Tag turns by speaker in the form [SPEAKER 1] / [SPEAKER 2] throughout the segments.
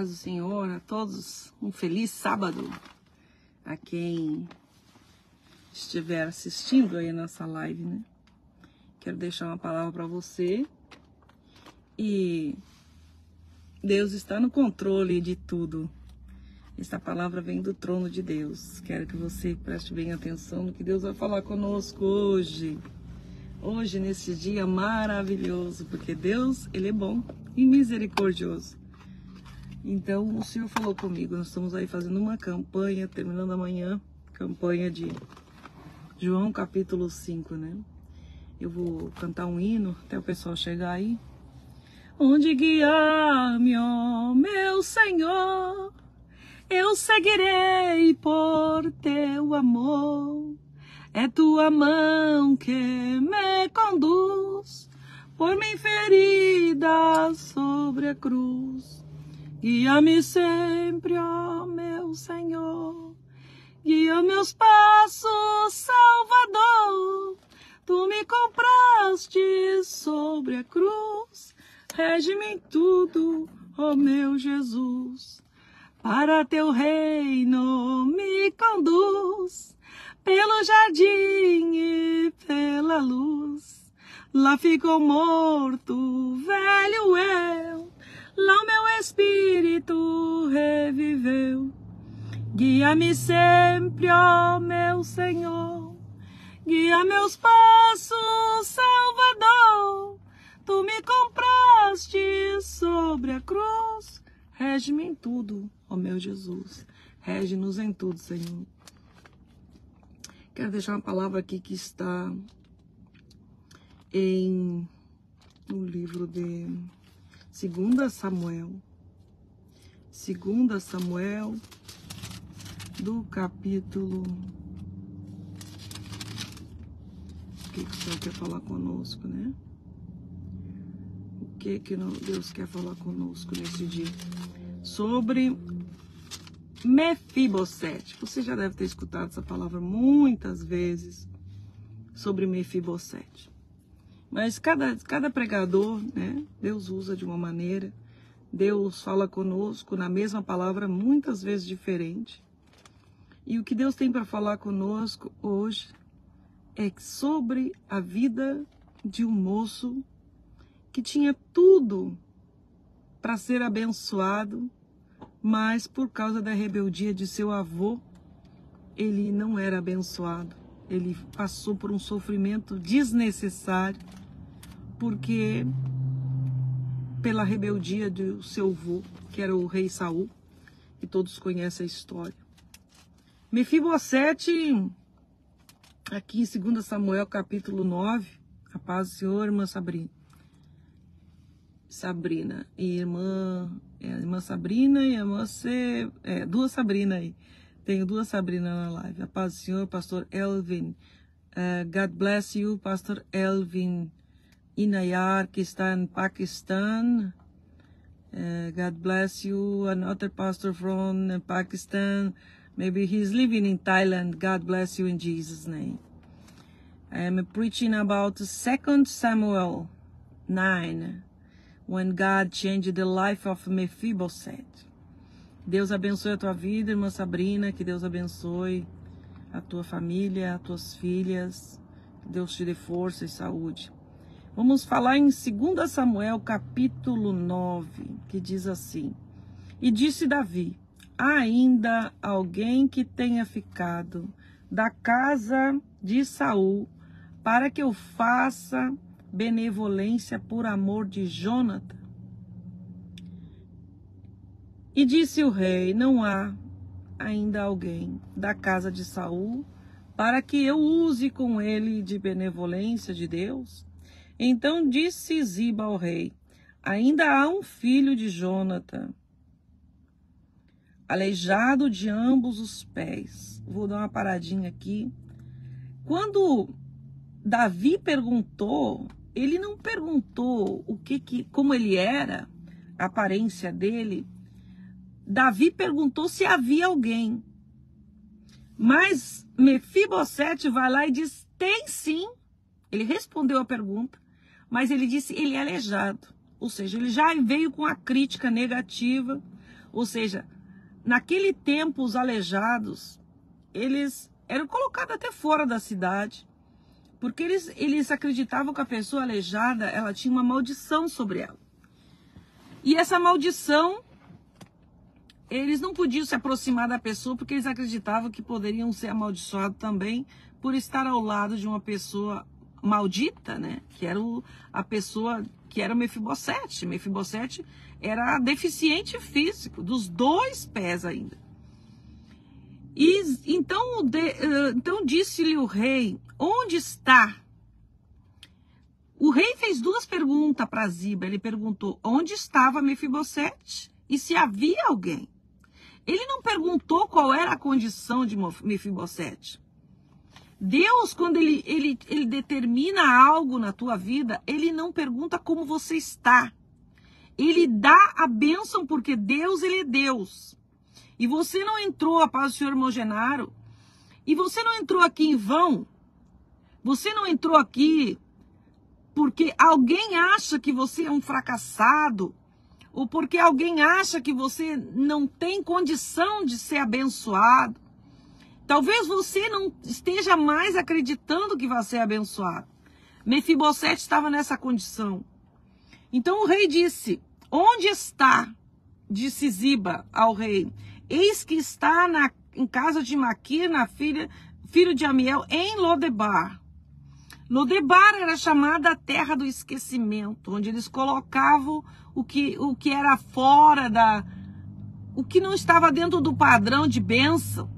[SPEAKER 1] paz do Senhor a todos, um feliz sábado a quem estiver assistindo aí a nossa live, né? Quero deixar uma palavra para você e Deus está no controle de tudo. Esta palavra vem do trono de Deus. Quero que você preste bem atenção no que Deus vai falar conosco hoje. Hoje, nesse dia maravilhoso, porque Deus, Ele é bom e misericordioso. Então, o Senhor falou comigo, nós estamos aí fazendo uma campanha, terminando amanhã, campanha de João capítulo 5, né? Eu vou cantar um hino até o pessoal chegar aí. Onde guiar-me, ó meu Senhor, eu seguirei por teu amor. É tua mão que me conduz, por mim ferida sobre a cruz. Guia-me sempre, ó meu Senhor, guia meus passos, Salvador. Tu me compraste sobre a cruz, rege-me em tudo, ó meu Jesus. Para teu reino me conduz, pelo jardim e pela luz. Lá ficou morto, velho eu, lá o meu espírito reviveu. Guia-me sempre, ó meu Senhor, guia meus passos, Salvador. Tu me compraste sobre a cruz, rege-me em tudo, ó meu Jesus. Rege-nos em tudo, Senhor. Quero deixar uma palavra aqui que está no livro de 2 Samuel. 2 Samuel, do capítulo... O que o Senhor quer falar conosco, né? O que Deus quer falar conosco nesse dia? Sobre Mefibosete. Você já deve ter escutado essa palavra muitas vezes sobre Mefibosete. Mas cada pregador, né, Deus usa de uma maneira. Deus fala conosco na mesma palavra muitas vezes diferente. E o que Deus tem para falar conosco hoje é sobre a vida de um moço que tinha tudo para ser abençoado, mas por causa da rebeldia de seu avô, ele não era abençoado. Ele passou por um sofrimento desnecessário, porque pela rebeldia do seu avô, que era o rei Saul, que todos conhecem a história. Mefibosete, aqui em 2 Samuel capítulo 9, a paz do Senhor, irmã Sabrina e irmã Sabrina e a irmã duas Sabrina aí. Tenho duas Sabrina na live. A paz do Senhor, pastor Elvin. God bless you, pastor Elvin Inayar, que está em Paquistão. God bless you. Another pastor from Pakistan. Maybe he's living in Thailand. God bless you in Jesus' name. I am preaching about 2 Samuel 9. When God changed the life of Mefibosete. Deus abençoe a tua vida, irmã Sabrina. Que Deus abençoe a tua família, as tuas filhas. Que Deus te dê força e saúde. Vamos falar em 2 Samuel capítulo 9, que diz assim. E disse Davi, há ainda alguém que tenha ficado da casa de Saul para que eu faça benevolência por amor de Jonathan? E disse o rei, não há ainda alguém da casa de Saul para que eu use com ele de benevolência de Deus? Então disse Ziba ao rei, ainda há um filho de Jonathan, aleijado de ambos os pés. Vou dar uma paradinha aqui. Quando Davi perguntou, ele não perguntou como ele era, a aparência dele. Davi perguntou se havia alguém. Mas Mefibosete vai lá e diz, tem sim. Ele respondeu a pergunta, mas ele disse, ele é aleijado. Ou seja, ele já veio com a crítica negativa, Ou seja, naquele tempo os aleijados, eles eram colocados até fora da cidade, porque eles acreditavam que a pessoa aleijada, ela tinha uma maldição sobre ela. E essa maldição, eles não podiam se aproximar da pessoa, porque eles acreditavam que poderiam ser amaldiçoados também por estar ao lado de uma pessoa maldita, né? Que era a pessoa que era o Mefibosete. Mefibosete era deficiente físico, dos 2 pés ainda. E então disse-lhe o rei: onde está? O rei fez 2 perguntas para Ziba. Ele perguntou onde estava Mefibosete e se havia alguém. Ele não perguntou qual era a condição de Mefibosete. Deus, quando ele determina algo na tua vida, ele não pergunta como você está. Ele dá a bênção, porque Deus, ele é Deus. E você não entrou, a paz do Senhor Mogenaro, e você não entrou aqui em vão. Você não entrou aqui porque alguém acha que você é um fracassado, ou porque alguém acha que você não tem condição de ser abençoado. Talvez você não esteja mais acreditando que vai ser abençoado. Mefibosete estava nessa condição. Então o rei disse: onde está? Disse Ziba ao rei: eis que está em casa de Maquir, filho de Amiel, em Lodebar. Lodebar era chamada a terra do esquecimento, onde eles colocavam o que era fora o que não estava dentro do padrão de bênção.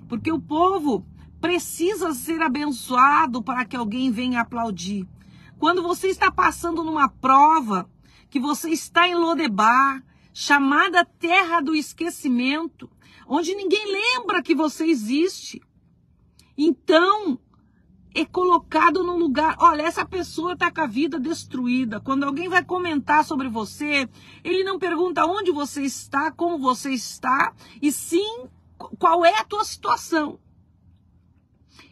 [SPEAKER 1] Porque o povo precisa ser abençoado para que alguém venha aplaudir. Quando você está passando numa prova, que você está em Lodebar, chamada terra do esquecimento, onde ninguém lembra que você existe, então é colocado num lugar: olha, essa pessoa está com a vida destruída. Quando alguém vai comentar sobre você, ele não pergunta onde você está, como você está, e sim qual é a tua situação.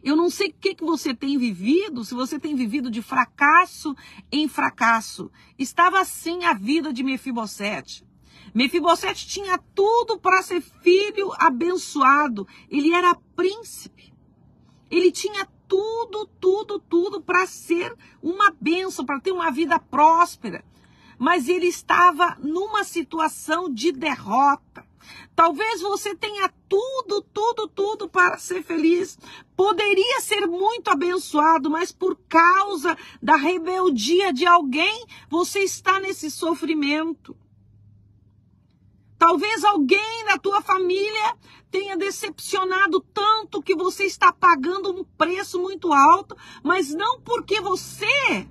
[SPEAKER 1] Eu não sei o que você tem vivido, se você tem vivido de fracasso em fracasso. Estava assim a vida de Mefibosete. Mefibosete tinha tudo para ser filho abençoado. Ele era príncipe. Ele tinha tudo para ser uma bênção, para ter uma vida próspera. Mas ele estava numa situação de derrota. Talvez você tenha tudo para ser feliz. Poderia ser muito abençoado, mas por causa da rebeldia de alguém, você está nesse sofrimento. Talvez alguém na tua família tenha decepcionado tanto que você está pagando um preço muito alto, mas não porque você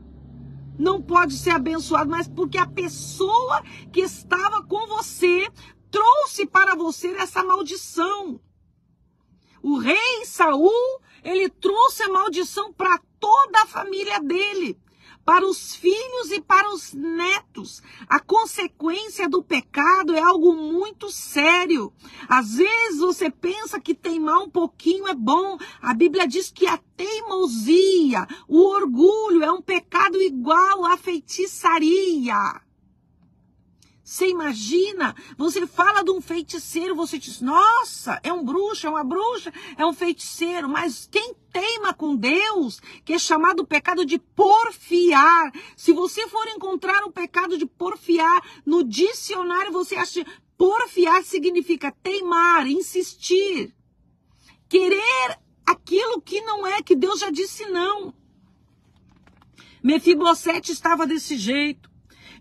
[SPEAKER 1] não pode ser abençoado, mas porque a pessoa que estava com você trouxe para você essa maldição. O rei Saul, ele trouxe a maldição para toda a família dele, para os filhos e para os netos. A consequência do pecado é algo muito sério. Às vezes você pensa que teimar um pouquinho é bom. A Bíblia diz que a teimosia, o orgulho é um pecado igual à feitiçaria. Você imagina, você fala de um feiticeiro, você diz: nossa, é um bruxo, é uma bruxa, é um feiticeiro. Mas quem teima com Deus, que é chamado o pecado de porfiar. Se você for encontrar o pecado de porfiar no dicionário, você acha que porfiar significa teimar, insistir, querer aquilo que não é, que Deus já disse não. Mefibosete estava desse jeito.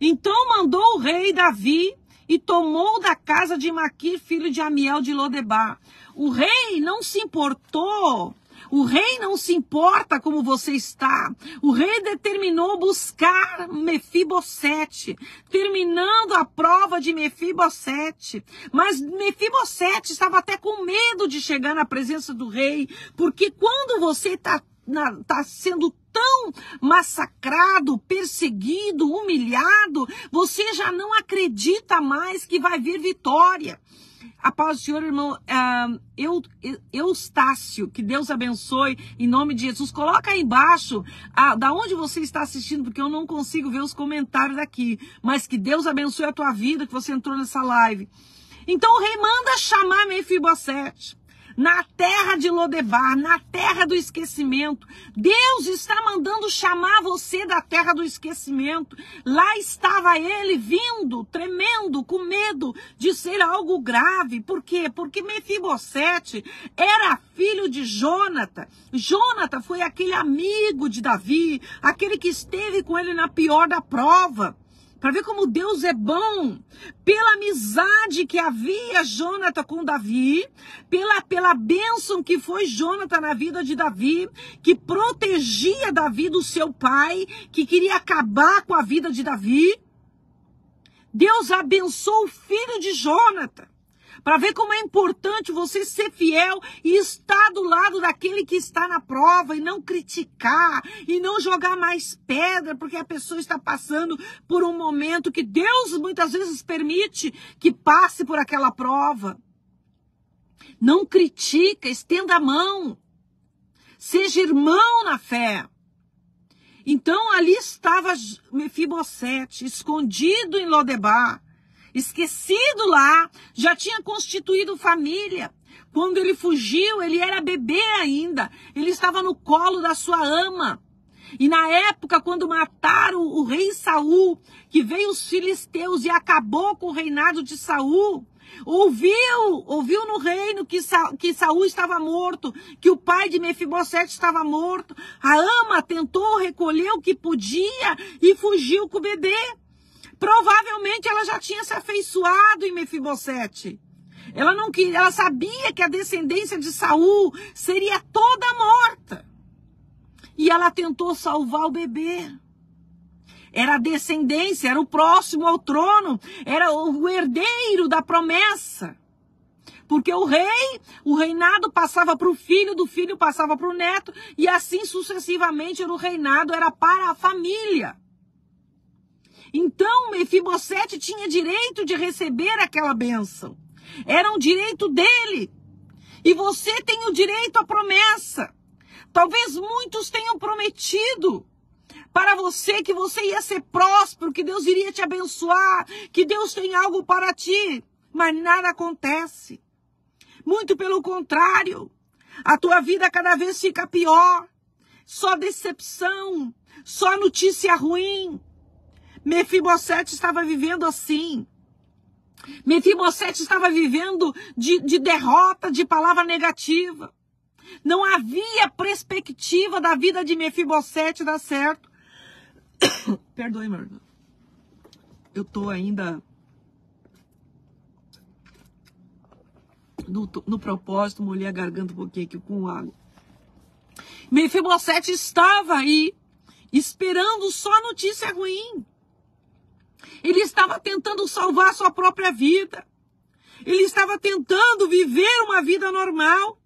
[SPEAKER 1] Então mandou o rei Davi e tomou da casa de Maquir, filho de Amiel de Lodebar. O rei não se importou. O rei não se importa como você está. O rei determinou buscar Mefibosete, terminando a prova de Mefibosete. Mas Mefibosete estava até com medo de chegar na presença do rei, porque quando você está sendo tão massacrado, perseguido, humilhado, você já não acredita mais que vai vir vitória. A paz do Senhor, irmão, Eustácio, que Deus abençoe, em nome de Jesus. Coloca aí embaixo, da onde você está assistindo, porque eu não consigo ver os comentários aqui. Mas que Deus abençoe a tua vida, que você entrou nessa live. Então o rei manda chamar Mefibosete. Na terra de Lodebar, na terra do esquecimento. Deus está mandando chamar você da terra do esquecimento. Lá estava ele vindo, tremendo, com medo de ser algo grave. Por quê? Porque Mefibosete era filho de Jônatan. Jônatan foi aquele amigo de Davi, aquele que esteve com ele na pior da prova. Para ver como Deus é bom, pela amizade que havia Jônatan com Davi, pela bênção que foi Jônatan na vida de Davi, que protegia Davi do seu pai, que queria acabar com a vida de Davi. Deus abençoou o filho de Jônatan. Para ver como é importante você ser fiel e estar do lado daquele que está na prova e não criticar e não jogar mais pedra porque a pessoa está passando por um momento que Deus muitas vezes permite que passe por aquela prova. Não critica, estenda a mão. Seja irmão na fé. Então ali estava Mefibosete, escondido em Lodebar. Esquecido lá, já tinha constituído família. Quando ele fugiu, ele era bebê ainda. Ele estava no colo da sua ama. E na época, quando mataram o rei Saul, que veio os filisteus e acabou com o reinado de Saul, ouviu no reino que Saul estava morto, que o pai de Mefibosete estava morto. A ama tentou recolher o que podia e fugiu com o bebê. Provavelmente ela já tinha se afeiçoado em Mefibosete. Ela sabia que a descendência de Saul seria toda morta. E ela tentou salvar o bebê. Era a descendência, era o próximo ao trono, era o herdeiro da promessa. Porque o reinado passava para o filho, do filho passava para o neto, e assim sucessivamente o reinado era para a família. Então, Mefibosete tinha direito de receber aquela bênção. Era um direito dele. E você tem o direito à promessa. Talvez muitos tenham prometido para você que você ia ser próspero, que Deus iria te abençoar, que Deus tem algo para ti. Mas nada acontece. Muito pelo contrário. A tua vida cada vez fica pior. Só decepção, só notícia ruim. Mefibosete estava vivendo assim. Mefibosete estava vivendo de derrota, de palavra negativa. Não havia perspectiva da vida de Mefibosete dar certo. Perdoe, meu irmão. Eu estou ainda no propósito, molhei a garganta um pouquinho aqui com água. Mefibosete estava aí, esperando só notícia ruim. Ele estava tentando salvar a sua própria vida. Ele estava tentando viver uma vida normal.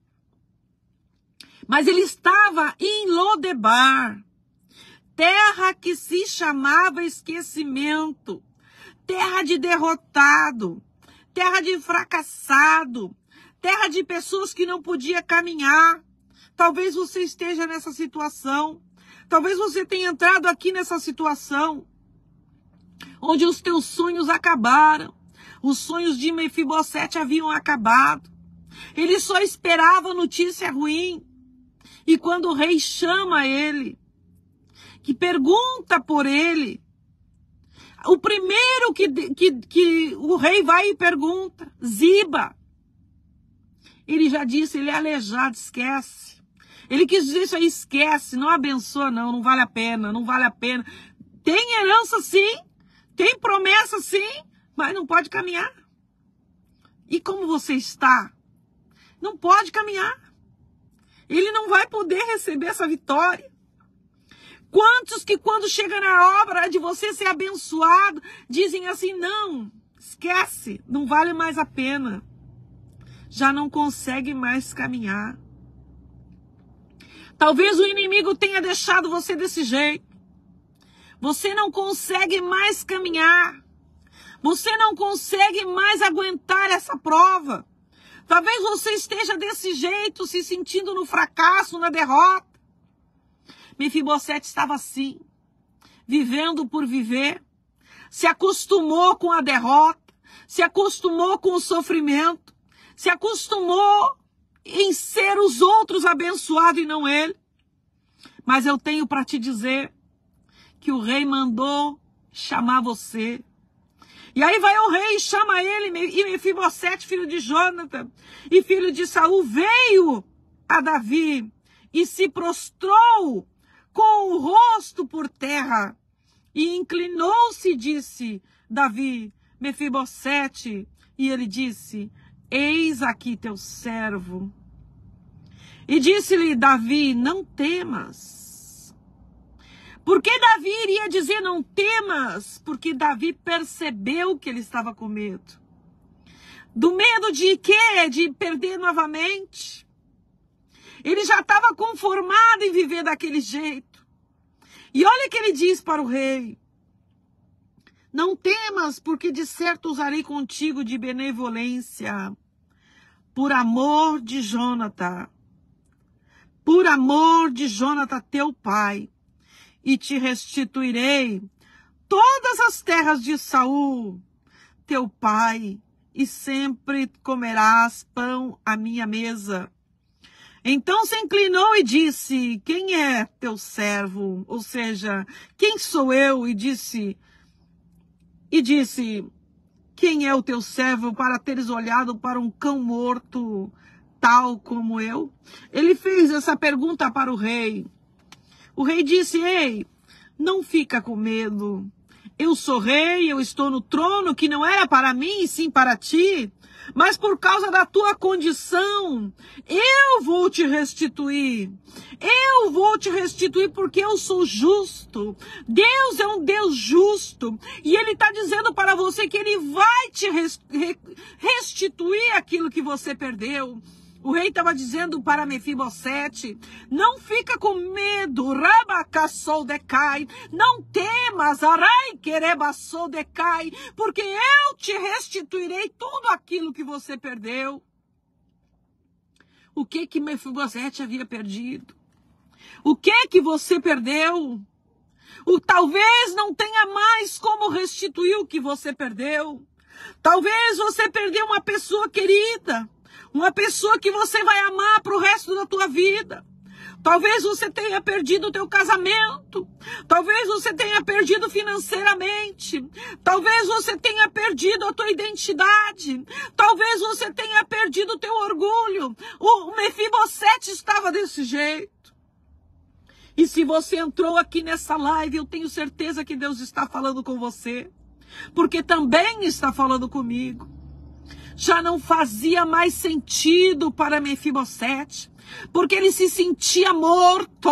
[SPEAKER 1] Mas ele estava em Lodebar, terra que se chamava esquecimento, terra de derrotado, terra de fracassado, terra de pessoas que não podiam caminhar. Talvez você esteja nessa situação. Talvez você tenha entrado aqui nessa situação, onde os teus sonhos acabaram. Os sonhos de Mefibosete haviam acabado. Ele só esperava notícia ruim. E quando o rei chama ele, que pergunta por ele, o primeiro que o rei vai e pergunta, Ziba. Ele já disse, ele é aleijado, esquece. Ele quis dizer isso aí, esquece, não abençoa não vale a pena, não vale a pena. Tem herança sim, tem promessa sim, mas não pode caminhar. E como você está? Não pode caminhar. Ele não vai poder receber essa vitória. Quantos que quando chega na hora de você ser abençoado, dizem assim, não, esquece, não vale mais a pena. Já não consegue mais caminhar. Talvez o inimigo tenha deixado você desse jeito. Você não consegue mais caminhar. Você não consegue mais aguentar essa prova. Talvez você esteja desse jeito, se sentindo no fracasso, na derrota. Mefibosete estava assim, vivendo por viver, se acostumou com a derrota, se acostumou com o sofrimento, se acostumou em ser os outros abençoados e não ele. Mas eu tenho para te dizer que o rei mandou chamar você. E aí vai o rei e chama ele, e Mefibosete, filho de Jonathan e filho de Saul, veio a Davi e se prostrou com o rosto por terra e inclinou-se e disse, Davi, Mefibosete, e ele disse, eis aqui teu servo. E disse-lhe Davi, não temas. Por que Davi iria dizer não temas? Porque Davi percebeu que ele estava com medo. Do medo de quê? De perder novamente. Ele já estava conformado em viver daquele jeito. E olha o que ele diz para o rei. Não temas, porque de certo usarei contigo de benevolência, por amor de Jonathan. Por amor de Jonathan, teu pai. E te restituirei todas as terras de Saul, teu pai, e sempre comerás pão à minha mesa. Então se inclinou e disse, quem é teu servo? Ou seja, quem sou eu? E disse, quem é o teu servo para teres olhado para um cão morto, tal como eu? Ele fez essa pergunta para o rei. O rei disse, ei, não fica com medo. Eu sou rei, eu estou no trono que não era para mim, e sim para ti. Mas por causa da tua condição, eu vou te restituir. Eu vou te restituir porque eu sou justo. Deus é um Deus justo. E Ele está dizendo para você que Ele vai te restituir aquilo que você perdeu. O rei estava dizendo para Mefibosete, não fica com medo, rabacassou decai, não temas, arai querebassou decai, porque eu te restituirei tudo aquilo que você perdeu. O que Mefibosete havia perdido? O que você perdeu? Talvez não tenha mais como restituir o que você perdeu. Talvez você perdeu uma pessoa querida. Uma pessoa que você vai amar para o resto da tua vida. Talvez você tenha perdido o teu casamento. Talvez você tenha perdido financeiramente. Talvez você tenha perdido a tua identidade. Talvez você tenha perdido o teu orgulho. O Mefibosete estava desse jeito. E se você entrou aqui nessa live, eu tenho certeza que Deus está falando com você. Porque também está falando comigo. Já não fazia mais sentido para Mefibosete, porque ele se sentia morto,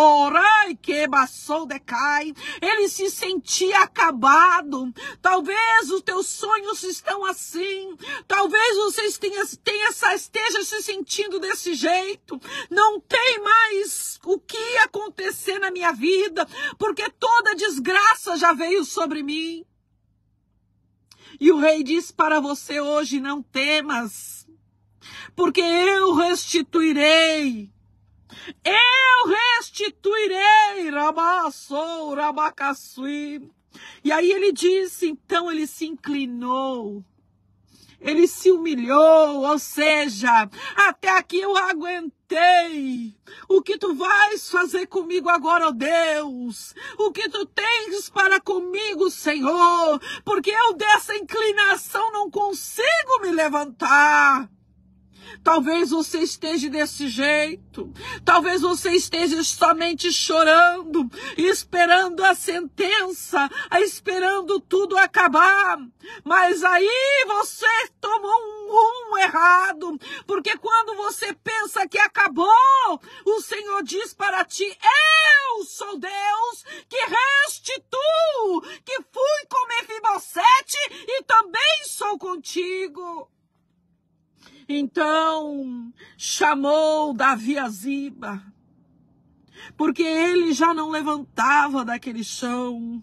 [SPEAKER 1] ele se sentia acabado. Talvez os teus sonhos estão assim, talvez você esteja se sentindo desse jeito. Não tem mais o que acontecer na minha vida, porque toda desgraça já veio sobre mim. E o rei diz para você hoje, não temas, porque eu restituirei, rabassou, rabacaçui. E aí ele disse, então ele se inclinou, ele se humilhou, ou seja, até aqui eu aguentei. O que tu vais fazer comigo agora, ó Deus? O que tu tens para comigo, Senhor? Porque eu dessa inclinação não consigo me levantar. Talvez você esteja desse jeito. Talvez você esteja somente chorando, esperando a sentença, esperando tudo acabar. Mas aí você tomou um rumo errado. Porque quando você pensa que acabou, o Senhor diz para ti, eu sou Deus que restituo, que fui com Mefibosete e também sou contigo. Então, chamou Davi a Ziba, porque ele já não levantava daquele chão.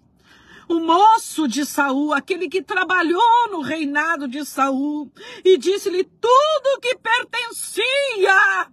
[SPEAKER 1] o moço de Saul, aquele que trabalhou no reinado de Saul, e disse-lhe tudo o que pertencia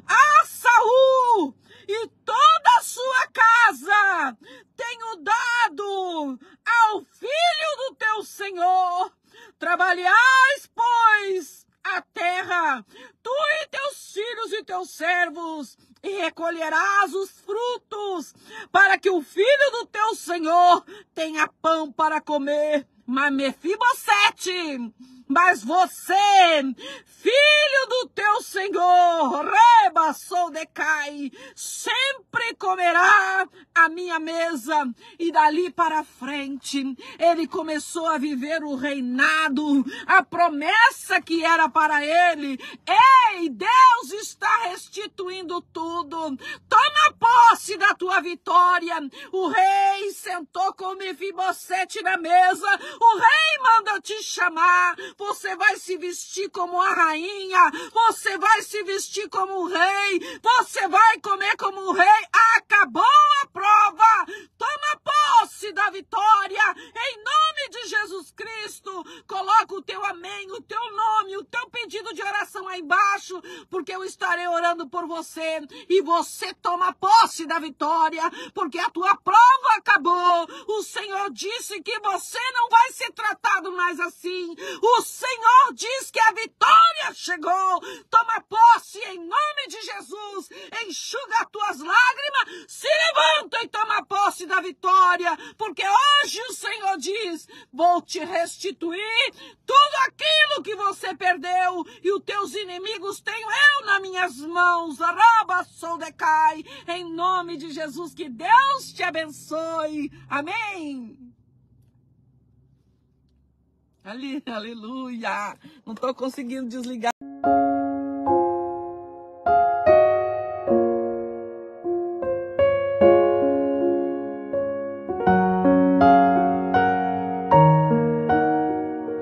[SPEAKER 1] a Saul e toda a sua casa tenho dado ao filho do teu Senhor. Trabalhais, pois, a terra, tu e teus filhos e teus servos, e recolherás os frutos, para que o filho do teu Senhor tenha pão para comer. Mas Mefibosete, mas você, filho do teu Senhor, Reba Soldecai, sempre comerá a minha mesa. E dali para frente, ele começou a viver o reinado, a promessa que era para ele. Ei, Deus está restituindo tudo. Toma posse da tua vitória. O rei sentou com Mefibosete na mesa. O rei manda te chamar. Você vai se vestir como a rainha. Você vai se vestir como um rei. Você vai comer como um rei. Acabou a prova. Toma posse da vitória. Em nome de Jesus Cristo. Coloca o teu amém, o teu nome, o teu pedido de oração aí embaixo, porque eu estarei orando por você. E você toma posse da vitória, porque a tua prova acabou. O Senhor disse que você não vai ser tratado mais assim. O Senhor diz que a vitória chegou. Toma posse em nome de Jesus. Enxuga as tuas lágrimas. Se levanta e toma posse da vitória. Porque hoje o Senhor diz: vou te restituir tudo aquilo que você perdeu. E os teus inimigos tenho eu nas minhas mãos. Araba Soldecai. Em nome de Jesus, que Deus te abençoe. Amém. Aleluia. Não estou conseguindo desligar.